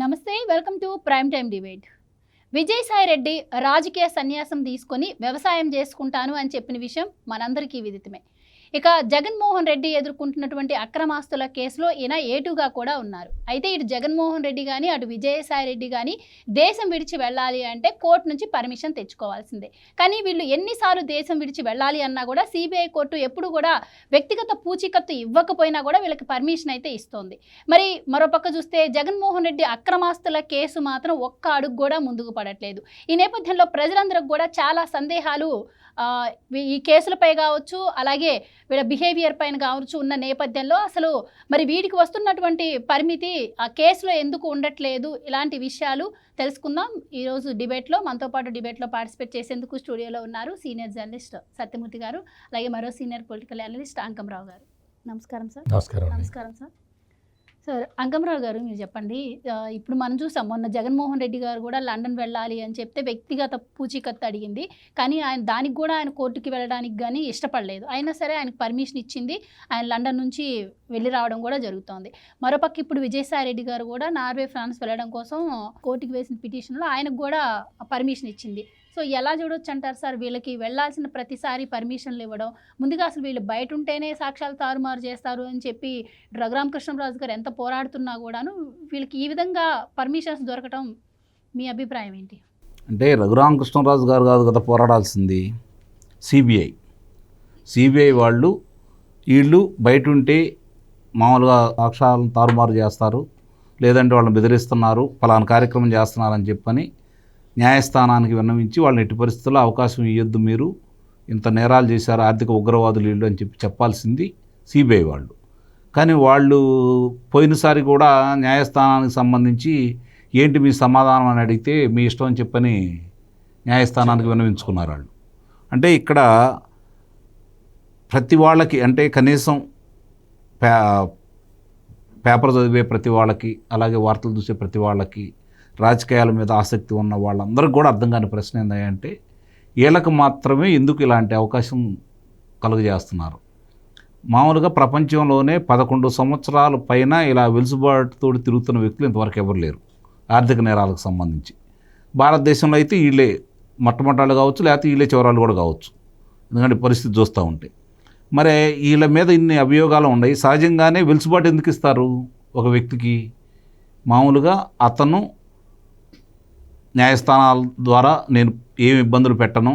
నమస్తే, welcome to prime time debate. Vijayasai Reddy రాజకీయ సన్యాసం తీసుకొని వ్యవసాయం చేసుకుంటాను అని చెప్పిన విషయం మనందరికీ విదితమే. ఇక జగన్మోహన్ రెడ్డి ఎదుర్కొంటున్నటువంటి అక్రమాస్తుల కేసులో ఈయన ఏటుగా కూడా ఉన్నారు. అయితే ఇటు జగన్మోహన్ రెడ్డి కానీ అటు విజయసాయి రెడ్డి కానీ దేశం విడిచి వెళ్ళాలి అంటే కోర్టు నుంచి పర్మిషన్ తెచ్చుకోవాల్సిందే. కానీ వీళ్ళు ఎన్నిసార్లు దేశం విడిచి వెళ్ళాలి అన్నా కూడా సిబిఐ కోర్టు ఎప్పుడు కూడా వ్యక్తిగత పూచీకత్తు ఇవ్వకపోయినా కూడా వీళ్ళకి పర్మిషన్ అయితే ఇస్తోంది. మరి మరోపక్క చూస్తే జగన్మోహన్ రెడ్డి అక్రమాస్తుల కేసు మాత్రం ఒక్క అడుగు కూడా ముందుకు పడట్లేదు. ఈ నేపథ్యంలో ప్రజలందరికి కూడా చాలా సందేహాలు ఈ కేసులపై కావచ్చు, అలాగే వీళ్ళ బిహేవియర్ పైన కావచ్చు ఉన్న నేపథ్యంలో అసలు మరి వీడికి వస్తున్నటువంటి పరిమితి ఆ కేసులో ఎందుకు ఉండట్లేదు, ఇలాంటి విషయాలు తెలుసుకుందాం ఈరోజు డిబేట్లో. మనతో పాటు డిబేట్లో పార్టిసిపేట్ చేసేందుకు స్టూడియోలో ఉన్నారు సీనియర్ జర్నలిస్ట్ సత్యమూర్తి గారు, అలాగే మరో సీనియర్ పొలిటికల్ అనలిస్ట్ అంకంరావు గారు. నమస్కారం సార్. నమస్కారం సార్. సార్ అంకంరావు గారు, మీరు చెప్పండి, ఇప్పుడు మనం చూసాం మొన్న జగన్మోహన్ రెడ్డి గారు కూడా లండన్ వెళ్ళాలి అని చెప్తే వ్యక్తిగత పూచీకత్తు అడిగింది. కానీ దానికి కూడా ఆయన కోర్టుకి వెళ్ళడానికి కానీ ఇష్టపడలేదు. అయినా సరే ఆయనకు పర్మిషన్ ఇచ్చింది. ఆయన లండన్ నుంచి వెళ్ళి రావడం కూడా జరుగుతోంది. మరోపక్క ఇప్పుడు విజయసాయి రెడ్డి గారు కూడా నార్వే, ఫ్రాన్స్ వెళ్ళడం కోసం కోర్టుకి వేసిన పిటిషన్లో ఆయనకు కూడా పర్మిషన్ ఇచ్చింది. సో ఎలా చూడొచ్చు అంటారు సార్? వీళ్ళకి వెళ్ళాల్సిన ప్రతిసారి పర్మిషన్లు ఇవ్వడం, ముందుగా అసలు వీళ్ళు బయట ఉంటేనే సాక్ష్యాలు తారుమారు చేస్తారు అని చెప్పి రఘురామకృష్ణరాజు గారు ఎంత పోరాడుతున్నా కూడాను వీళ్ళకి ఈ విధంగా పర్మిషన్స్ దొరకటం మీ అభిప్రాయం ఏంటి? అంటే రఘురామకృష్ణరాజు గారు కాదు కదా పోరాడాల్సింది, సిబిఐ వీళ్ళు బయట ఉంటే మామూలుగా సాక్ష్యాలను తారుమారు చేస్తారు, లేదంటే వాళ్ళని బెదిరిస్తున్నారు, ఫలానా కార్యక్రమం చేస్తున్నారని చెప్పని న్యాయస్థానానికి విన్నవించి వాళ్ళని ఎట్టి పరిస్థితుల్లో అవకాశం ఇవ్వద్దు, మీరు ఇంత నేరాలు చేశారు, ఆర్థిక ఉగ్రవాదులు వీళ్ళు అని చెప్పాల్సింది సిబిఐ వాళ్ళు. కానీ వాళ్ళు పోయినసారి కూడా న్యాయస్థానానికి సంబంధించి ఏంటి మీ సమాధానం అని అడిగితే మీ ఇష్టం అని చెప్పని న్యాయస్థానానికి విన్నవించుకున్నారు వాళ్ళు. అంటే ఇక్కడ ప్రతి వాళ్ళకి, అంటే కనీసం పేపర్ చదివే ప్రతి వాళ్ళకి, అలాగే వార్తలు చూసే ప్రతి వాళ్ళకి, రాజకీయాల మీద ఆసక్తి ఉన్న వాళ్ళందరికీ కూడా అర్థం కాని ప్రశ్న ఏంటంటే వీళ్ళకి మాత్రమే ఎందుకు ఇలాంటి అవకాశం కలుగజేస్తున్నారు. మామూలుగా ప్రపంచంలోనే 11 సంవత్సరాల పైన ఇలా వెలుసుబాటుతో తిరుగుతున్న వ్యక్తులు ఇంతవరకు ఎవరు లేరు ఆర్థిక నేరాలకు సంబంధించి. భారతదేశంలో అయితే వీళ్ళే మొట్టమొదటి కావచ్చు, లేకపోతే వీళ్ళే చివరాలు కూడా కావచ్చు, ఎందుకంటే పరిస్థితి చూస్తూ ఉంటే. మరి వీళ్ళ మీద ఇన్ని అభియోగాలు ఉన్నాయి. సహజంగానే వెలుసుబాటు ఎందుకు ఇస్తారు ఒక వ్యక్తికి? మామూలుగా అతను న్యాయస్థానాల ద్వారా నేను ఏమి ఇబ్బందులు పెట్టను,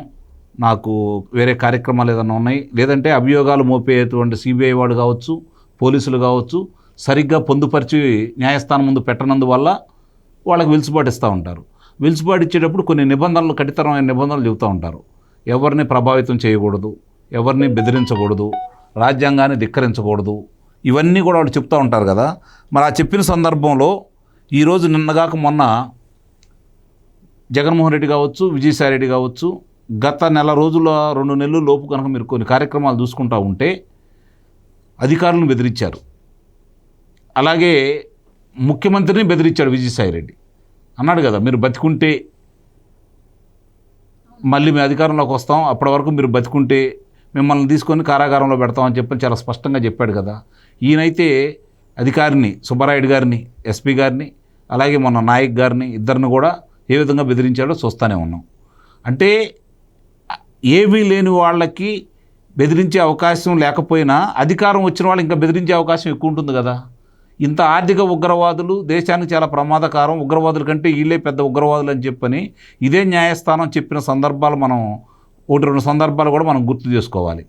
నాకు వేరే కార్యక్రమాలు ఏదైనా ఉన్నాయి, లేదంటే అభియోగాలు మోపేటువంటి సిబిఐ వాడు కావచ్చు, పోలీసులు కావచ్చు, సరిగ్గా పొందుపరిచి న్యాయస్థానం ముందు పెట్టనందువల్ల వాళ్ళకి వెలుసుబాటు ఇస్తూ ఉంటారు. వెలుసుబాటు ఇచ్చేటప్పుడు కొన్ని నిబంధనలు, కఠినమైన నిబంధనలు చెబుతూ ఉంటారు. ఎవరిని ప్రభావితం చేయకూడదు, ఎవరిని బెదిరించకూడదు, రాజ్యాంగాన్ని ధిక్కరించకూడదు, ఇవన్నీ కూడా వాళ్ళు చెప్తూ ఉంటారు కదా. మరి ఆ చెప్పిన సందర్భంలో ఈరోజు నిన్నగాక మొన్న జగన్మోహన్ రెడ్డి కావచ్చు, విజయసాయి రెడ్డి కావచ్చు, గత 2 నెలల లోపు కనుక మీరు కొన్ని కార్యక్రమాలు చూసుకుంటూ ఉంటే అధికారులను బెదిరించారు. అలాగే ముఖ్యమంత్రిని బెదిరించాడు విజయసాయి రెడ్డి. అన్నాడు కదా, మీరు బతికుంటే మళ్ళీ మీ అధికారంలోకి వస్తాం, అప్పటి వరకు మీరు బతికుంటే మిమ్మల్ని తీసుకొని కారాగారంలో పెడతామని చెప్పి చాలా స్పష్టంగా చెప్పాడు కదా. ఈయనైతే అధికారిని సుబ్బారాయుడు గారిని, ఎస్పీ గారిని, అలాగే మొన్న నాయక్ గారిని, ఇద్దరిని కూడా ఏ విధంగా బెదిరించాడో చూస్తూనే ఉన్నాం. అంటే ఏమీ లేని వాళ్ళకి బెదిరించే అవకాశం లేకపోయినా అధికారం వచ్చిన వాళ్ళు ఇంకా బెదిరించే అవకాశం ఎక్కువ ఉంటుంది కదా. ఇంత ఆర్థిక ఉగ్రవాదులు, దేశానికి చాలా ప్రమాదకారం, ఉగ్రవాదుల కంటే వీళ్ళే పెద్ద ఉగ్రవాదులు అని చెప్పని ఇదే న్యాయస్థానం చెప్పిన సందర్భాలు మనం 1-2 సందర్భాలు కూడా మనం గుర్తు చేసుకోవాలి.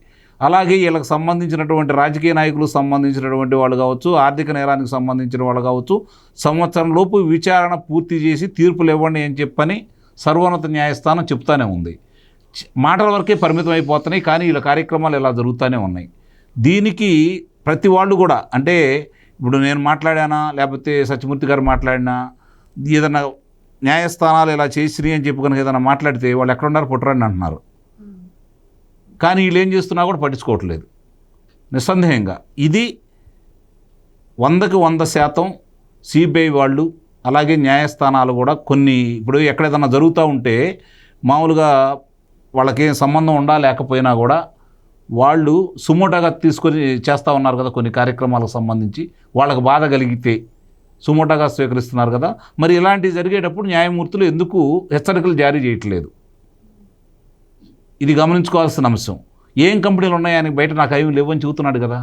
అలాగే వీళ్ళకి సంబంధించినటువంటి రాజకీయ నాయకులకు సంబంధించినటువంటి వాళ్ళు కావచ్చు, ఆర్థిక నేరానికి సంబంధించిన వాళ్ళు కావచ్చు, సంవత్సరం లోపు విచారణ పూర్తి చేసి తీర్పులు ఇవ్వండి అని చెప్పని సర్వోన్నత న్యాయస్థానం చెప్తానే ఉంది. మాటల వరకే పరిమితం అయిపోతున్నాయి, కానీ వీళ్ళ కార్యక్రమాలు ఇలా జరుగుతూనే ఉన్నాయి. దీనికి ప్రతి వాళ్ళు కూడా, అంటే ఇప్పుడు నేను మాట్లాడానా, లేకపోతే సత్యమూర్తి గారు మాట్లాడినా, ఏదైనా న్యాయస్థానాలు ఇలా చేసినాయి అని చెప్పి కనుక ఏదైనా మాట్లాడితే వాళ్ళు ఎక్కడున్నారు పుట్టరని అంటున్నారు. కానీ వీళ్ళు ఏం చేస్తున్నా కూడా పట్టించుకోవట్లేదు. నిస్సందేహంగా ఇది 100% సిబిఐ వాళ్ళు, అలాగే న్యాయస్థానాలు కూడా కొన్ని, ఇప్పుడు ఎక్కడేదన్నా జరుగుతూ ఉంటే మామూలుగా వాళ్ళకేం సంబంధం ఉండా లేకపోయినా కూడా వాళ్ళు సుమోటోగా తీసుకొని చేస్తూ ఉన్నారు కదా కొన్ని కార్యక్రమాలకు సంబంధించి. వాళ్ళకి బాధ కలిగితే సుమోటాగా స్వీకరిస్తున్నారు కదా. మరి ఇలాంటివి జరిగేటప్పుడు న్యాయమూర్తులు ఎందుకు హెచ్చరికలు జారీ చేయట్లేదు? ఇది గమనించుకోవాల్సిన అంశం. ఏం కంపెనీలు ఉన్నాయి ఆయనకి బయట నాకు అవి లేవని చెబుతున్నాడు కదా.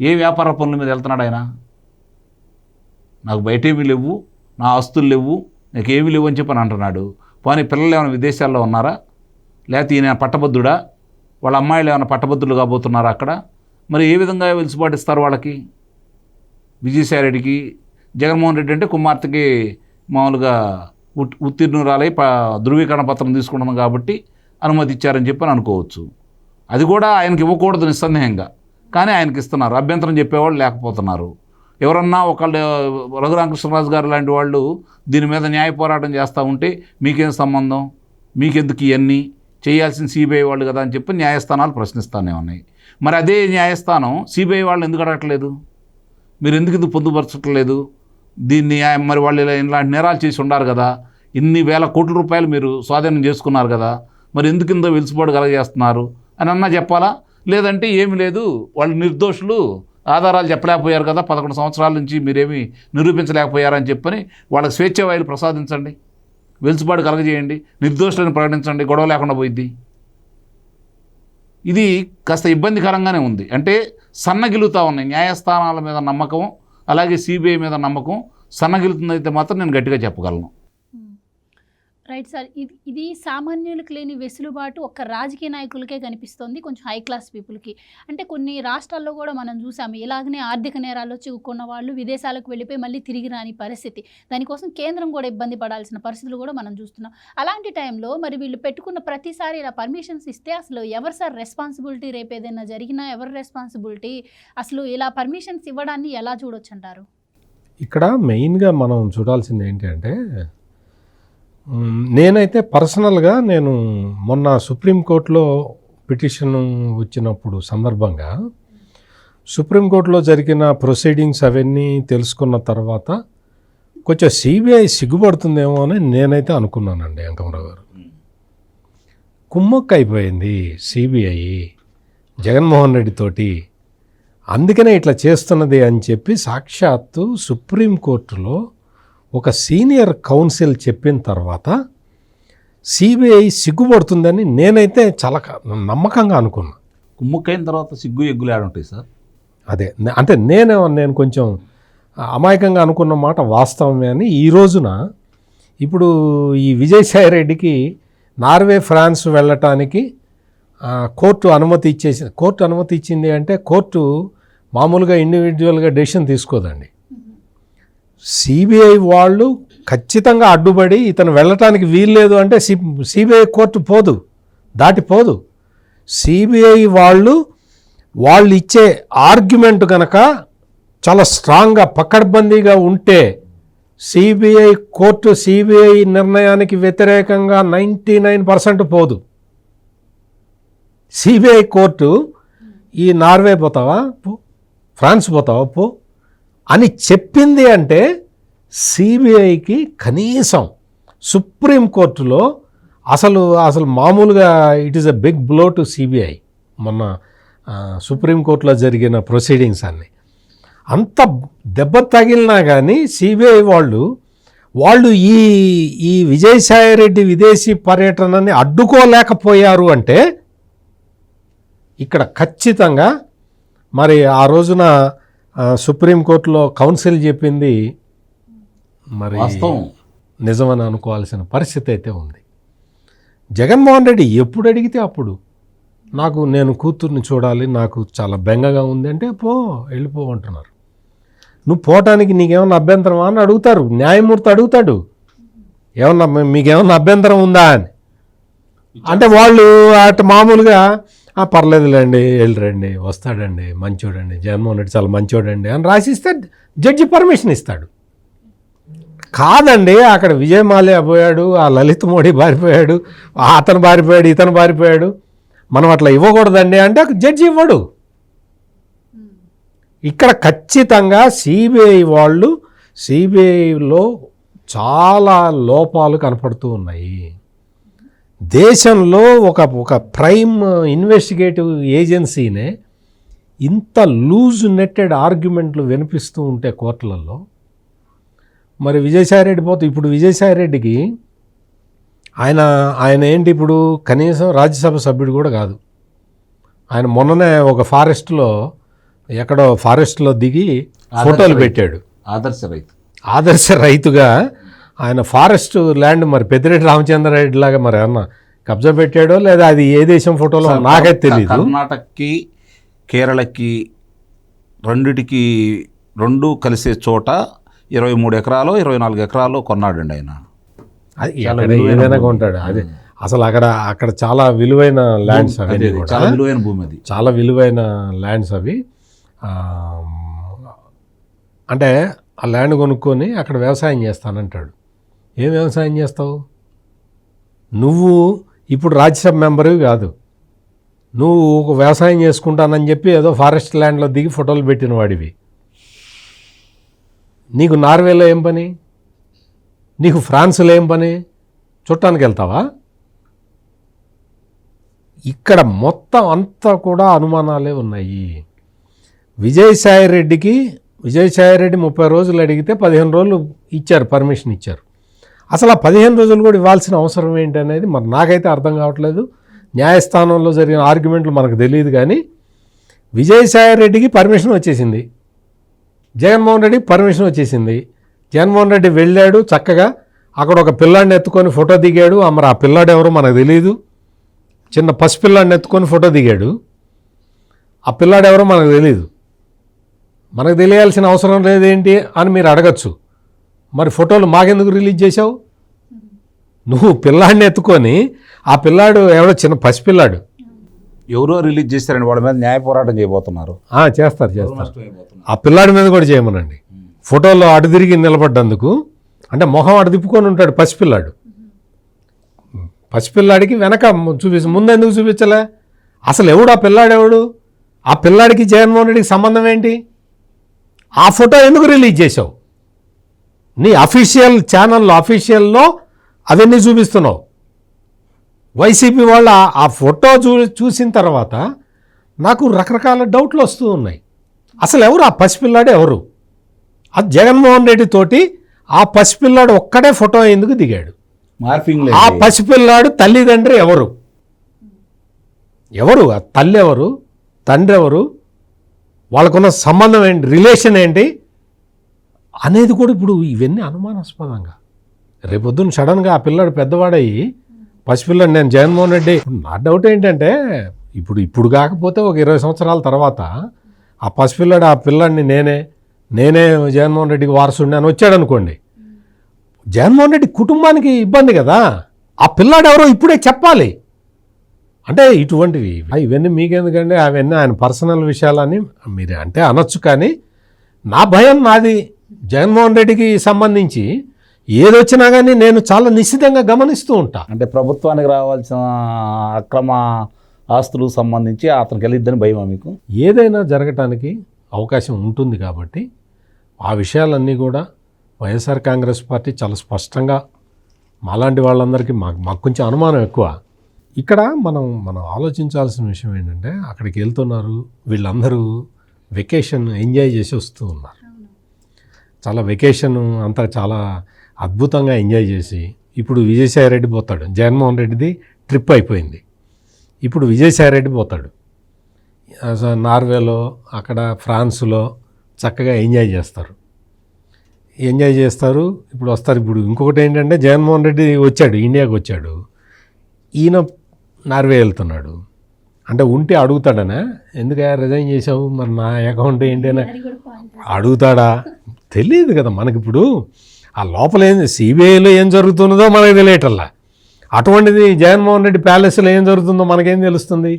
ఏ వ్యాపార పనుల మీద వెళ్తున్నాడు ఆయన? నాకు బయట ఏమీ లేవు, నా ఆస్తులు లేవు, నాకేమీ లేవు అని చెప్పని అంటున్నాడు. పోనీ పిల్లలు ఏమైనా విదేశాల్లో ఉన్నారా? లేకపోతే ఈయన పట్టభద్రుడా? వాళ్ళ అమ్మాయిలు ఏమైనా పట్టభద్రులు కాబోతున్నారా అక్కడ? మరి ఏ విధంగా వెలుసుబాటు ఇస్తారు వాళ్ళకి? విజయసాయి రెడ్డికి జగన్మోహన్ రెడ్డి అంటే కుమార్తెకి మామూలుగా ఉత్తీర్ణురాలై ధృవీకరణ పత్రం తీసుకుంటున్నాం కాబట్టి అనుమతి ఇచ్చారని చెప్పని అనుకోవచ్చు. అది కూడా ఆయనకి ఇవ్వకూడదు నిస్సందేహంగా, కానీ ఆయనకి ఇస్తున్నారు. అభ్యంతరం చెప్పేవాళ్ళు లేకపోతున్నారు. ఎవరన్నా ఒకళ్ళు రఘురామకృష్ణరాజు గారు లాంటి వాళ్ళు దీని మీద న్యాయ పోరాటం చేస్తూ ఉంటే మీకేం సంబంధం, మీకెందుకు ఇవన్నీ చేయాల్సిన సిబిఐ వాళ్ళు కదా అని చెప్పి న్యాయస్థానాలు ప్రశ్నిస్తూనే ఉన్నాయి. మరి అదే న్యాయస్థానం సిబిఐ వాళ్ళు ఎందుకు అడగట్లేదు? మీరు ఎందుకు పొందుపరచట్లేదు దీన్ని? మరి వాళ్ళు ఇలాంటి నేరాలు చేసి ఉండారు కదా, ఇన్ని వేల కోట్ల రూపాయలు మీరు స్వాధీనం చేసుకున్నారు కదా, మరి ఎందుకు ఇందో వెలుసుబాటు కలగజేస్తున్నారు అని అన్నా చెప్పాలా? లేదంటే ఏమి లేదు, వాళ్ళు నిర్దోషులు, ఆధారాలు చెప్పలేకపోయారు కదా, 11 సంవత్సరాల నుంచి మీరేమీ నిరూపించలేకపోయారని చెప్పని వాళ్ళకి స్వేచ్ఛ వాయులు ప్రసాదించండి, వెలుసుబాటు కలగజేయండి, నిర్దోషులను ప్రకటించండి, గొడవ లేకుండా పోయిద్ది. ఇది కాస్త ఇబ్బందికరంగానే ఉంది. అంటే సన్నగిలుతూ ఉన్నాయి న్యాయస్థానాల మీద నమ్మకం, అలాగే సిబిఐ మీద నమ్మకం సన్నగిలుతుందైతే మాత్రం నేను గట్టిగా చెప్పగలను. రైట్ సార్, ఇది సామాన్యులకు లేని వెసులుబాటు ఒక్క రాజకీయ నాయకులకే కనిపిస్తోంది, కొంచెం హై క్లాస్ పీపుల్కి. అంటే కొన్ని రాష్ట్రాల్లో కూడా మనం చూసాము, ఇలాగనే ఆర్థిక నేరాల్లో చిక్కుకున్న వాళ్ళు విదేశాలకు వెళ్ళిపోయి మళ్ళీ తిరిగి రాని పరిస్థితి. దానికోసం కేంద్రం కూడా ఇబ్బంది పడాల్సిన పరిస్థితులు కూడా మనం చూస్తున్నాం. అలాంటి టైంలో మరి వీళ్ళు పెట్టుకున్న ప్రతిసారి ఇలా పర్మిషన్స్ ఇస్తే అసలు ఎవరు సార్ రెస్పాన్సిబిలిటీ? రేపు ఏదైనా జరిగినా ఎవరు రెస్పాన్సిబిలిటీ? అసలు ఇలా పర్మిషన్స్ ఇవ్వడాన్ని ఎలా చూడొచ్చు అంటారు? ఇక్కడ మెయిన్గా మనం చూడాల్సింది ఏంటి అంటే, నేనైతే పర్సనల్గా నేను మొన్న సుప్రీంకోర్టులో పిటిషన్ వచ్చినప్పుడు సందర్భంగా సుప్రీంకోర్టులో జరిగిన ప్రొసీడింగ్స్ అవన్నీ తెలుసుకున్న తర్వాత కొంచెం సిబిఐ సిగ్గుపడుతుందేమో అని నేనైతే అనుకున్నానండి. వెంకమరావు గారు, కుమ్మక్క అయిపోయింది సిబిఐ జగన్మోహన్ రెడ్డితోటి, అందుకనే ఇట్లా చేస్తున్నది అని చెప్పి సాక్షాత్తు సుప్రీంకోర్టులో ఒక సీనియర్ కౌన్సిల్ చెప్పిన తర్వాత సిబిఐ సిగ్గుపడుతుందని నేనైతే చాలా నమ్మకంగా అనుకున్నా. కుమ్ముక్కైన తర్వాత సిగ్గు ఎగ్గులు ఆడుంటాయి సార్. అదే అంటే నేను కొంచెం అమాయకంగా అనుకున్న మాట వాస్తవమే అని ఈ రోజున ఇప్పుడు ఈ విజయసాయి రెడ్డికి నార్వే, ఫ్రాన్స్ వెళ్ళటానికి కోర్టు అనుమతి ఇచ్చింది అంటే కోర్టు మామూలుగా ఇండివిజువల్గా డెసిషన్ తీసుకోదండి. సిబిఐ వాళ్ళు ఖచ్చితంగా అడ్డుపడి ఇతను వెళ్ళటానికి వీల్లేదు అంటే సిబిఐ కోర్టు దాటిపోదు. సిబిఐ వాళ్ళు ఇచ్చే ఆర్గ్యుమెంట్ కనుక చాలా స్ట్రాంగ్గా పకడ్బందీగా ఉంటే సిబిఐ కోర్టు సిబిఐ నిర్ణయానికి వ్యతిరేకంగా 99% పోదు. సిబిఐ కోర్టు ఈ నార్వే పోతావా పో, ఫ్రాన్స్ పోతావా పో అని చెప్పింది అంటే సిబిఐకి కనీసం సుప్రీంకోర్టులో అసలు మామూలుగా it is a big blow to CBI. మొన్న సుప్రీంకోర్టులో జరిగిన ప్రొసీడింగ్స్ అన్నీ అంత దెబ్బ తగిలినా కానీ సిబిఐ వాళ్ళు ఈ విజయసాయి రెడ్డి విదేశీ పర్యటనని అడ్డుకోలేకపోయారు అంటే ఇక్కడ ఖచ్చితంగా మరి ఆ రోజున సుప్రీంకోర్టులో కౌన్సిల్ చెప్పింది మరి నిజమని అనుకోవాల్సిన పరిస్థితి అయితే ఉంది. జగన్మోహన్ రెడ్డి ఎప్పుడు అడిగితే అప్పుడు నేను కూతుర్ని చూడాలి, నాకు చాలా బెంగగా ఉంది అంటే వెళ్ళిపో అంటున్నారు. నువ్వు పోవటానికి నీకేమన్నా అభ్యంతరమా అని అడుగుతారు, న్యాయమూర్తి అడుగుతాడు, మీకేమన్నా అభ్యంతరం ఉందా అని. అంటే వాళ్ళు అటు మామూలుగా పర్లేదులేండి వెళ్ళరండి, వస్తాడండి, మంచోడండి, జగన్మోహన్ రెడ్డి చాలా మంచోడండి అని రాసిస్తే జడ్జి పర్మిషన్ ఇస్తాడు. కాదండి, అక్కడ విజయ్ మాల్యా పోయాడు, ఆ లలిత్ మోడీ బారిపోయాడు, అతను బారిపోయాడు, ఇతను బారిపోయాడు, మనం అట్లా ఇవ్వకూడదండి అంటే జడ్జి ఇవ్వడు. ఇక్కడ ఖచ్చితంగా సిబిఐలో చాలా లోపాలు కనపడుతూ ఉన్నాయి. దేశంలో ఒక ప్రైమ్ ఇన్వెస్టిగేటివ్ ఏజెన్సీనే ఇంత లూజ్ నెట్టెడ్ ఆర్గ్యుమెంట్లు వినిపిస్తూ ఉంటే కోర్టులలో మరి విజయసాయిరెడ్డి పోతే ఇప్పుడు విజయసాయిరెడ్డికి ఆయన ఏంటి ఇప్పుడు కనీసం రాజ్యసభ సభ్యుడు కూడా కాదు. ఆయన మొన్ననే ఒక ఎక్కడో ఫారెస్ట్లో దిగి ఫోటోలు పెట్టాడు. ఆదర్శ రైతుగా ఆయన ఫారెస్ట్ ల్యాండ్ మరి పెద్దిరెడ్డి రామచంద్రారెడ్డి లాగా మరి అన్న కబ్జా పెట్టాడో లేదా అది ఏ దేశం ఫోటోలో నాకైతే తెలియదు. కర్ణాటకకి కేరళకి రెండిటికి రెండు కలిసే చోట 23 ఎకరాలు 24 ఎకరాలు కొన్నాడండి ఆయన. ఏదైనా కొంటాడు. అదే అసలు అక్కడ చాలా విలువైన ల్యాండ్స్ అవి, చాలా విలువైన భూమి, అది చాలా విలువైన ల్యాండ్స్ అవి. అంటే ఆ ల్యాండ్ కొనుక్కొని అక్కడ వ్యవసాయం చేస్తానంటాడు. ఏం వ్యవసాయం చేస్తావు నువ్వు? ఇప్పుడు రాజ్యసభ మెంబర్వి కాదు, నువ్వు ఒక వ్యవసాయం చేసుకుంటానని చెప్పి ఏదో ఫారెస్ట్ ల్యాండ్లో దిగి ఫోటోలు పెట్టిన వాడివి. నీకు నార్వేలో ఏం పని? నీకు ఫ్రాన్స్లో ఏం పని? చుట్టానికి వెళ్తావా? ఇక్కడ మొత్తం అంతా కూడా అనుమానాలే ఉన్నాయి. విజయసాయిరెడ్డి 30 రోజులు అడిగితే 15 రోజులు ఇచ్చారు, పర్మిషన్ ఇచ్చారు. అసలు ఆ 15 రోజులు కూడా ఇవ్వాల్సిన అవసరం ఏంటి అనేది మరి నాకైతే అర్థం కావట్లేదు. న్యాయస్థానంలో జరిగిన ఆర్గ్యుమెంట్లు మనకు తెలియదు, కానీ విజయసాయిరెడ్డికి పర్మిషన్ వచ్చేసింది, జగన్మోహన్ రెడ్డికి పర్మిషన్ వచ్చేసింది. జగన్మోహన్ రెడ్డి వెళ్ళాడు చక్కగా, అక్కడ ఒక పిల్లాడిని ఎత్తుకొని ఫోటో దిగాడు. మరి ఆ పిల్లాడు ఎవరో మనకు తెలియదు, చిన్న పసిపిల్లాడిని ఎత్తుకొని ఫోటో దిగాడు. ఆ పిల్లాడు ఎవరో మనకు తెలియదు. మనకు తెలియాల్సిన అవసరం లేదేంటి అని మీరు అడగచ్చు. మరి ఫోటోలు మాకెందుకు రిలీజ్ చేశావు? నువ్వు పిల్లాడిని ఎత్తుకొని, ఆ పిల్లాడు ఎవడో చిన్న పసిపిల్లాడు, ఎవరో రిలీజ్ చేస్తారండి, వాళ్ళ మీద న్యాయ పోరాటం చేయబోతున్నారు. చేస్తారు. ఆ పిల్లాడి మీద కూడా చేయమనండి. ఫోటోలో అటు తిరిగి నిలబడ్డందుకు, అంటే మొహం అటు తిప్పుకొని ఉంటాడు పసిపిల్లాడు. పసిపిల్లాడికి వెనక ముందు ఎందుకు చూపించలే? అసలు ఎవడు ఆ పిల్లాడు? ఎవడు ఆ పిల్లాడికి జగన్మోహన్ రెడ్డికి సంబంధం ఏంటి? ఆ ఫోటో ఎందుకు రిలీజ్ చేసావు? నీ అఫీషియల్ ఛానల్లో అఫీషియల్లో అవన్నీ చూపిస్తున్నావు. వైసీపీ వాళ్ళు ఆ ఫోటో చూసిన తర్వాత నాకు రకరకాల డౌట్లు వస్తూ ఉన్నాయి. అసలు ఎవరు ఆ పసిపిల్లాడు? ఎవరు? అది జగన్మోహన్ రెడ్డి తోటి ఆ పసిపిల్లాడు ఒక్కడే ఫోటో ఎందుకు దిగాడు? ఆ పసిపిల్లాడు తల్లిదండ్రి ఎవరు? ఆ తల్లి ఎవరు? తండ్రి ఎవరు? వాళ్ళకున్న సంబంధం ఏంటి? రిలేషన్ ఏంటి అనేది కూడా ఇప్పుడు ఇవన్నీ అనుమానాస్పదంగా. రేపొద్దున సడన్గా ఆ పిల్లాడు పెద్దవాడయ్యి పసిపిల్లాడు నేను జగన్మోహన్ రెడ్డి. నా డౌట్ ఏంటంటే ఇప్పుడు కాకపోతే ఒక 20 సంవత్సరాల తర్వాత ఆ పసిపిల్లాడు ఆ పిల్లాడిని నేనే జగన్మోహన్ రెడ్డికి వారసుడిని అని వచ్చాడు అనుకోండి, జగన్మోహన్ రెడ్డి కుటుంబానికి ఇబ్బంది కదా. ఆ పిల్లాడు ఎవరో ఇప్పుడే చెప్పాలి. అంటే ఇటువంటివి ఇవన్నీ మీకెందుకండి? అవన్నీ ఆయన పర్సనల్ విషయాలని మీరు అంటే అనొచ్చు, కానీ నా భయం నాది. జగన్మోహన్ రెడ్డికి సంబంధించి ఏదొచ్చినా కానీ నేను చాలా నిశ్చితంగా గమనిస్తూ ఉంటా. అంటే ప్రభుత్వానికి రావాల్సిన అక్రమ ఆస్తులు సంబంధించి అతనికి వెళ్ళిద్దని భయమా మీకు? ఏదైనా జరగటానికి అవకాశం ఉంటుంది కాబట్టి ఆ విషయాలన్నీ కూడా వైఎస్ఆర్ కాంగ్రెస్ పార్టీ చాలా స్పష్టంగా, మాలాంటి వాళ్ళందరికీ మాకు కొంచెం అనుమానం ఎక్కువ. ఇక్కడ మనం ఆలోచించాల్సిన విషయం ఏంటంటే, అక్కడికి వెళ్తున్నారు వీళ్ళందరూ, వెకేషన్ ఎంజాయ్ చేసి వస్తూ ఉన్నారు. చాలా వెకేషన్ అంతా చాలా అద్భుతంగా ఎంజాయ్ చేసి, ఇప్పుడు విజయసాయిరెడ్డి పోతాడు. జగన్మోహన్ రెడ్డిది ట్రిప్ అయిపోయింది, ఇప్పుడు విజయసాయిరెడ్డి పోతాడు. నార్వేలో, అక్కడ ఫ్రాన్స్లో చక్కగా ఎంజాయ్ చేస్తారు. ఇప్పుడు వస్తారు. ఇప్పుడు ఇంకొకటి ఏంటంటే, జగన్మోహన్ రెడ్డి వచ్చాడు, ఇండియాకి వచ్చాడు, ఈయన నార్వే వెళ్తున్నాడు. అంటే ఉంటే అడుగుతాడనా, ఎందుకు రిజైన్ చేసావు, మరి నా అకౌంట్ ఏంటి అని అడుగుతాడా? తెలియదు కదా మనకి. ఇప్పుడు ఆ లోపల సిబిఐలో ఏం జరుగుతున్నదో మనకు తెలియటల్లా, అటువంటిది జగన్మోహన్ రెడ్డి ప్యాలెస్లో ఏం జరుగుతుందో మనకేం తెలుస్తుంది?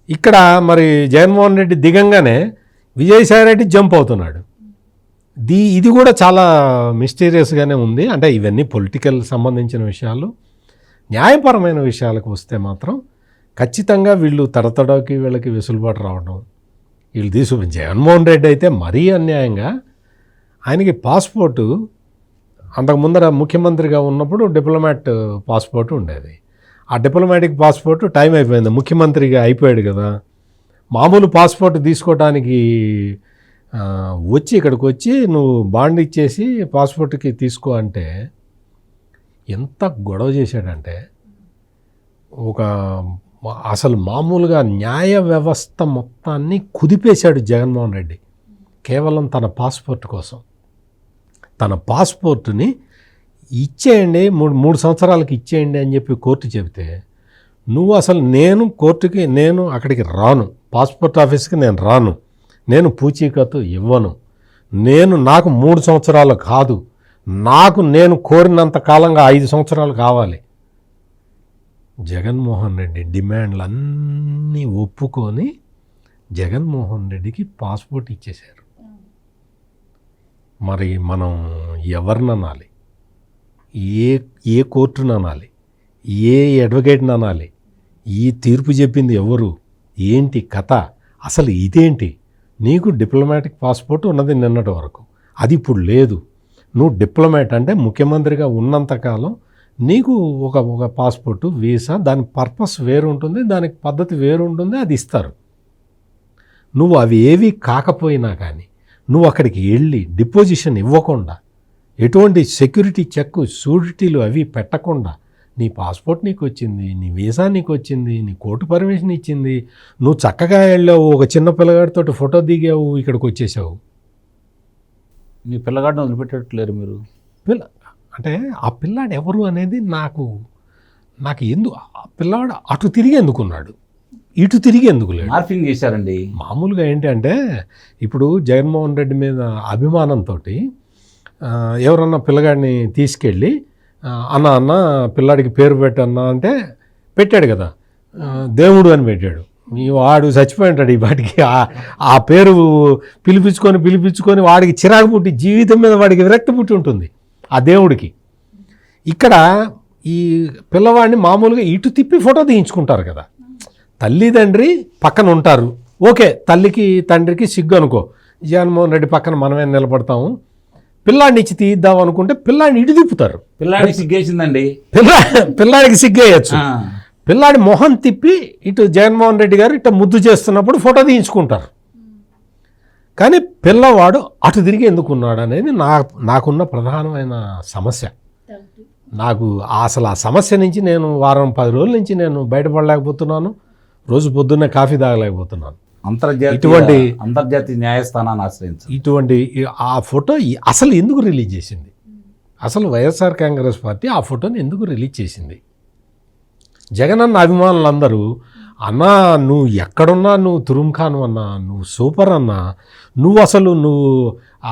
ఇక్కడ మరి జగన్మోహన్ రెడ్డి దిగంగానే విజయసాయిరెడ్డి జంప్ అవుతున్నాడు. ఇది కూడా చాలా మిస్టీరియస్గానే ఉంది. అంటే ఇవన్నీ పొలిటికల్ సంబంధించిన విషయాలు. న్యాయపరమైన విషయాలకు వస్తే మాత్రం ఖచ్చితంగా వీళ్ళు తడతడకి వీళ్ళకి వెసులుబాటు రావడం, వీళ్ళు జగన్మోహన్ రెడ్డి అయితే మరీ అన్యాయంగా ఆయనకి పాస్పోర్టు అంతకుముందర ముఖ్యమంత్రిగా ఉన్నప్పుడు డిప్లొమాట్ పాస్పోర్ట్ ఉండేది. ఆ డిప్లొమాటిక్ పాస్పోర్ట్ టైం అయిపోయింది, ముఖ్యమంత్రిగా అయిపోయాడు కదా. మామూలు పాస్పోర్ట్ తీసుకోవడానికి వచ్చి ఇక్కడికి వచ్చి నువ్వు బాండ్ ఇచ్చేసి పాస్పోర్ట్కి తీసుకో అంటే ఎంత గొడవ చేశాడంటే అసలు మామూలుగా న్యాయ వ్యవస్థ మొత్తాన్ని కుదిపేశాడు జగన్మోహన్ రెడ్డి కేవలం తన పాస్పోర్ట్ కోసం. తన పాస్పోర్ట్ని ఇచ్చేయండి, మూడు సంవత్సరాలకి ఇచ్చేయండి అని చెప్పి కోర్టు చెబితే నువ్వు అసలు నేను అక్కడికి రాను, పాస్పోర్ట్ ఆఫీస్కి నేను రాను, నేను పూచీకత్తు ఇవ్వను, నాకు 3 సంవత్సరాలు కాదు, నేను కోరినంత కాలంగా 5 సంవత్సరాలు కావాలి. జగన్మోహన్ రెడ్డి డిమాండ్లన్నీ ఒప్పుకొని జగన్మోహన్ రెడ్డికి పాస్పోర్ట్ ఇచ్చేశారు. మరి మనం ఎవరిని అనాలి? ఏ కోర్టును అనాలి? ఏ అడ్వకేట్ని అనాలి? ఈ తీర్పు చెప్పింది ఎవరు? ఏంటి కథ? అసలు ఇదేంటి? నీకు డిప్లొమాటిక్ పాస్పోర్ట్ ఉన్నది నిన్నటి వరకు, అది ఇప్పుడు లేదు. నువ్వు డిప్లొమాట్ అంటే ముఖ్యమంత్రిగా ఉన్నంతకాలం నీకు ఒక పాస్పోర్టు, వీసా, దాని పర్పస్ వేరు ఉంటుంది, దానికి పద్ధతి వేరు ఉంటుంది, అది ఇస్తారు. నువ్వు అవి ఏవి కాకపోయినా కానీ నువ్వు అక్కడికి వెళ్ళి డిపోజిషన్ ఇవ్వకుండా, ఎటువంటి సెక్యూరిటీ చెక్ షూరిటీలు అవి పెట్టకుండా నీ పాస్పోర్ట్ నీకు వచ్చింది, నీ వీసా నీకు వచ్చింది, నీ కోర్టు పర్మిషన్ ఇచ్చింది, నువ్వు చక్కగా వెళ్ళావు, ఒక చిన్న పిల్లగాడితో ఫోటో దిగావు, ఇక్కడికి వచ్చేసావు. మీ పిల్లగాడిని వదిలిపెట్టట్లేరు మీరు. అంటే ఆ పిల్లాడు ఎవరు అనేది నాకు ఎందుకు, ఆ పిల్లాడు అటు తిరిగి ఎందుకున్నాడు, ఇటు తిరిగి ఎందుకు లేదు? మార్ఫింగ్ చేశారండి. మామూలుగా ఏంటి అంటే ఇప్పుడు జగన్మోహన్ రెడ్డి మీద అభిమానంతో ఎవరన్నా పిల్లగాడిని తీసుకెళ్ళి అన్న పిల్లాడికి పేరు పెట్టన్నా అంటే పెట్టాడు కదా, దేవుడు అని పెట్టాడు. వాడు చచ్చిపోయింటాడు ఈ వాటికి, ఆ పేరు పిలిపించుకొని వాడికి చిరాకు పుట్టి జీవితం మీద వాడికి విరక్తి పుట్టి ఉంటుంది ఆ దేవుడికి. ఇక్కడ ఈ పిల్లవాడిని మామూలుగా ఇటు తిప్పి ఫోటో తీయించుకుంటారు కదా, తల్లిదండ్రి పక్కన ఉంటారు, ఓకే, తల్లికి తండ్రికి సిగ్గు అనుకో, జగన్మోహన్ రెడ్డి పక్కన మనమే నిలబడతాము, పిల్లాడిని ఇచ్చి తీద్దాం అనుకుంటే పిల్లాడిని ఇటు తిప్పుతారు. పిల్లాడికి సిగ్గేసిందండి, పిల్లాడికి సిగ్గేయచ్చు. పిల్లాడి మొహం తిప్పి ఇటు జగన్మోహన్ రెడ్డి గారు ఇటు ముద్దు చేస్తున్నప్పుడు ఫోటో తీయించుకుంటారు. కానీ పిల్లవాడు అటు తిరిగి ఎందుకున్నాడు అనేది నాకున్న ప్రధానమైన సమస్య. నాకు అసలు ఆ సమస్య నుంచి నేను 10 రోజుల నుంచి నేను బయటపడలేకపోతున్నాను. రోజు పొద్దున్నే కాఫీ తాగలేకపోతున్నాను. అంతర్జాతీయ న్యాయస్థానాన్ని ఆశ్రయించారు. ఇటువంటి ఆ ఫోటో అసలు ఎందుకు రిలీజ్ చేసింది? అసలు వైఎస్ఆర్ కాంగ్రెస్ పార్టీ ఆ ఫోటోని ఎందుకు రిలీజ్ చేసింది? జగనన్న అభిమానులందరూ అన్నా నువ్వు ఎక్కడున్నా నువ్వు తురుంఖాను అన్నా, నువ్వు సూపర్ అన్నా, నువ్వు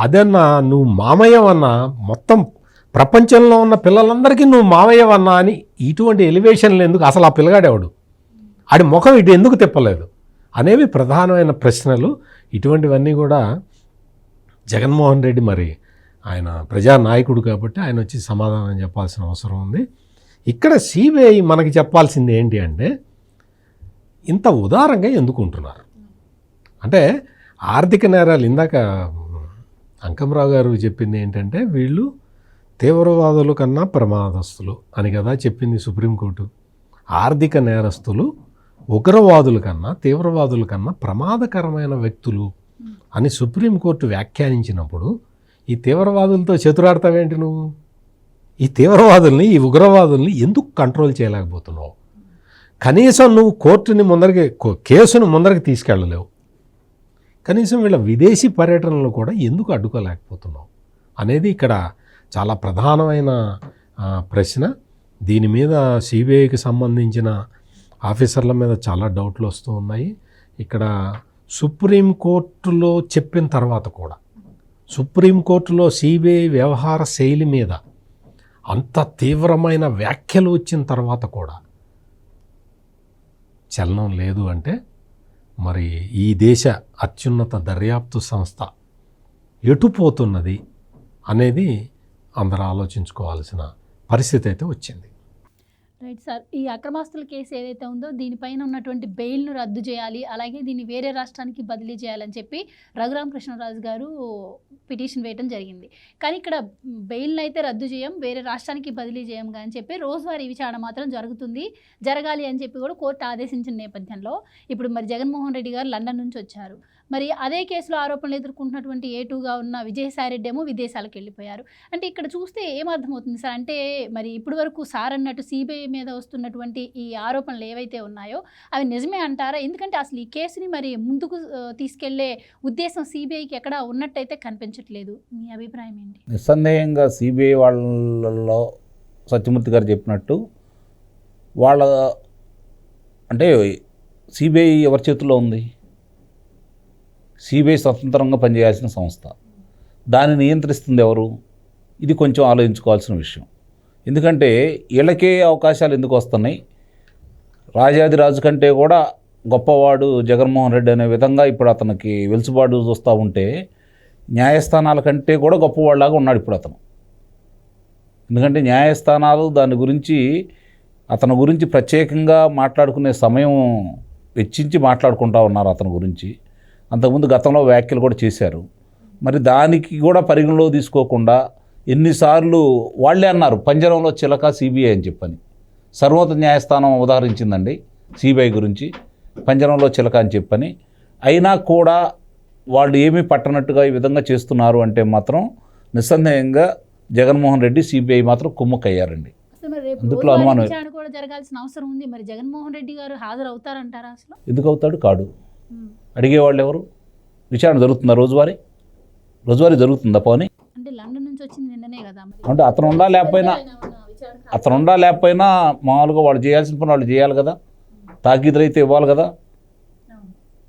అదన్నా, నువ్వు మామయ్యవన్నా, మొత్తం ప్రపంచంలో ఉన్న పిల్లలందరికీ నువ్వు మామయ్యవన్నా అని ఇటువంటి ఎలివేషన్లు ఎందుకు? అసలు ఆ పిల్లగాడేవాడు, ఆడి ముఖం ఇటు ఎందుకు తిప్పలేదు అనేవి ప్రధానమైన ప్రశ్నలు. ఇటువంటివన్నీ కూడా జగన్మోహన్ రెడ్డి మరి ఆయన ప్రజానాయకుడు కాబట్టి ఆయన వచ్చి సమాధానం చెప్పాల్సిన అవసరం ఉంది. ఇక్కడ సిబిఐ మనకి చెప్పాల్సింది ఏంటి అంటే, ఇంత ఉదారంగా ఎందుకు ఉంటున్నారు అంటే, ఆర్థిక నేరాలు ఇందాక అంకమరావు గారు చెప్పింది ఏంటంటే, వీళ్ళు తీవ్రవాదుల కన్నా ప్రమాదస్తులు అని కదా చెప్పింది సుప్రీంకోర్టు. ఆర్థిక నేరస్తులు ఉగ్రవాదుల కన్నా తీవ్రవాదుల కన్నా ప్రమాదకరమైన వ్యక్తులు అని సుప్రీంకోర్టు వ్యాఖ్యానించినప్పుడు ఈ తీవ్రవాదులతో చతురాడతావేంటి నువ్వు? ఈ తీవ్రవాదుల్ని, ఈ ఉగ్రవాదుల్ని ఎందుకు కంట్రోల్ చేయలేకపోతున్నావు? కనీసం నువ్వు కేసును ముందరికి తీసుకెళ్ళలేవు. కనీసం వీళ్ళ విదేశీ పర్యటనలు కూడా ఎందుకు అడ్డుకోలేకపోతున్నావు అనేది ఇక్కడ చాలా ప్రధానమైన ప్రశ్న. దీని మీద సిబిఐకి సంబంధించిన ఆఫీసర్ల మీద చాలా డౌట్లు వస్తూ ఉన్నాయి. ఇక్కడ సుప్రీంకోర్టులో చెప్పిన తర్వాత కూడా, సుప్రీంకోర్టులో సిబిఐ వ్యవహార శైలి మీద అంత తీవ్రమైన వ్యాఖ్యలు వచ్చిన తర్వాత కూడా చలనం లేదు అంటే, మరి ఈ దేశ అత్యున్నత దర్యాప్తు సంస్థ ఎటుపోతున్నది అనేది అందరూ ఆలోచించుకోవాల్సిన పరిస్థితి అయితే వచ్చింది. రైట్ సార్, ఈ అక్రమాస్తుల కేసు ఏదైతే ఉందో దీనిపైన ఉన్నటువంటి బెయిల్ను రద్దు చేయాలి, అలాగే దీన్ని వేరే రాష్ట్రానికి బదిలీ చేయాలని చెప్పి రఘురామకృష్ణరాజు గారు పిటిషన్ వేయడం జరిగింది. కానీ ఇక్కడ బెయిల్ని అయితే రద్దు చేయం, వేరే రాష్ట్రానికి బదిలీ చేయం అని చెప్పి రోజువారీ విచారణ మాత్రం జరగాలి అని చెప్పి కూడా కోర్టు ఆదేశించిన నేపథ్యంలో ఇప్పుడు మరి జగన్మోహన్ రెడ్డి గారు లండన్ నుంచి వచ్చారు. మరి అదే కేసులో ఆరోపణలు ఎదుర్కొంటున్నటువంటి A2గా ఉన్న విజయసాయిరెడ్డి ఏమో విదేశాలకు వెళ్ళిపోయారు. అంటే ఇక్కడ చూస్తే ఏమర్థమవుతుంది సార్, అంటే మరి ఇప్పటి వరకు సార్ అన్నట్టు సిబిఐ మీద వస్తున్నటువంటి ఈ ఆరోపణలు ఏవైతే ఉన్నాయో అవి నిజమే అంటారా? ఎందుకంటే అసలు ఈ కేసుని మరి ముందుకు తీసుకెళ్లే ఉద్దేశం సిబిఐకి ఎక్కడ ఉన్నట్టయితే కనిపించట్లేదు. మీ అభిప్రాయం ఏంటి? నిస్సందేహంగా సిబిఐ వాళ్ళలో సత్యమూర్తి గారు చెప్పినట్టు వాళ్ళ అంటే సిబిఐ ఎవరి చేతుల్లో ఉంది? సిబిఐ స్వతంత్రంగా పనిచేయాల్సిన సంస్థ. దాన్ని నియంత్రిస్తుంది ఎవరు? ఇది కొంచెం ఆలోచించుకోవాల్సిన విషయం. ఎందుకంటే వీళ్ళకే అవకాశాలు ఎందుకు వస్తున్నాయి? రాజాదిరాజు కంటే కూడా గొప్పవాడు జగన్మోహన్ రెడ్డి అనే విధంగా ఇప్పుడు అతనికి వెలుసుబాటు చూస్తూ ఉంటే న్యాయస్థానాల కంటే కూడా గొప్పవాళ్ళలాగా ఉన్నాడు ఇప్పుడు అతను. ఎందుకంటే న్యాయస్థానాలు దాని గురించి అతని గురించి ప్రత్యేకంగా మాట్లాడుకునే సమయం వెచ్చించి మాట్లాడుకుంటూ ఉన్నారు అతని గురించి. అంతకుముందు గతంలో వ్యాఖ్యలు కూడా చేశారు. మరి దానికి కూడా పరిగణలో తీసుకోకుండా ఎన్నిసార్లు వాళ్ళే అన్నారు పంజరంలో చిలక సిబిఐ అని చెప్పని. సర్వోన్నత న్యాయస్థానం ఉదాహరించిందండి సిబిఐ గురించి, పంజరంలో చిలక అని చెప్పని. అయినా కూడా వాళ్ళు ఏమీ పట్టనట్టుగా ఈ విధంగా చేస్తున్నారు అంటే మాత్రం నిస్సందేహంగా జగన్మోహన్ రెడ్డి సిబిఐ మాత్రం కుమ్ముక్కయ్యారండి. అందులో అనుమానం కూడా జరగాల్సిన అవసరం ఉంది. మరి జగన్మోహన్ రెడ్డి గారు హాజరవుతారంటారా? అసలు ఎందుకు అవుతాడు? కాడు. అడిగేవాళ్ళు ఎవరు? విచారణ జరుగుతుందా? రోజువారీ జరుగుతుందా? పోనీ అంటే లండన్ నుంచి వచ్చింది నిన్ననే కదా. అంటే అతను ఉండా లేకపోయినా మామూలుగా వాళ్ళు చేయాల్సిన పని వాళ్ళు చేయాలి కదా. తాకీదులు అయితే ఇవ్వాలి కదా.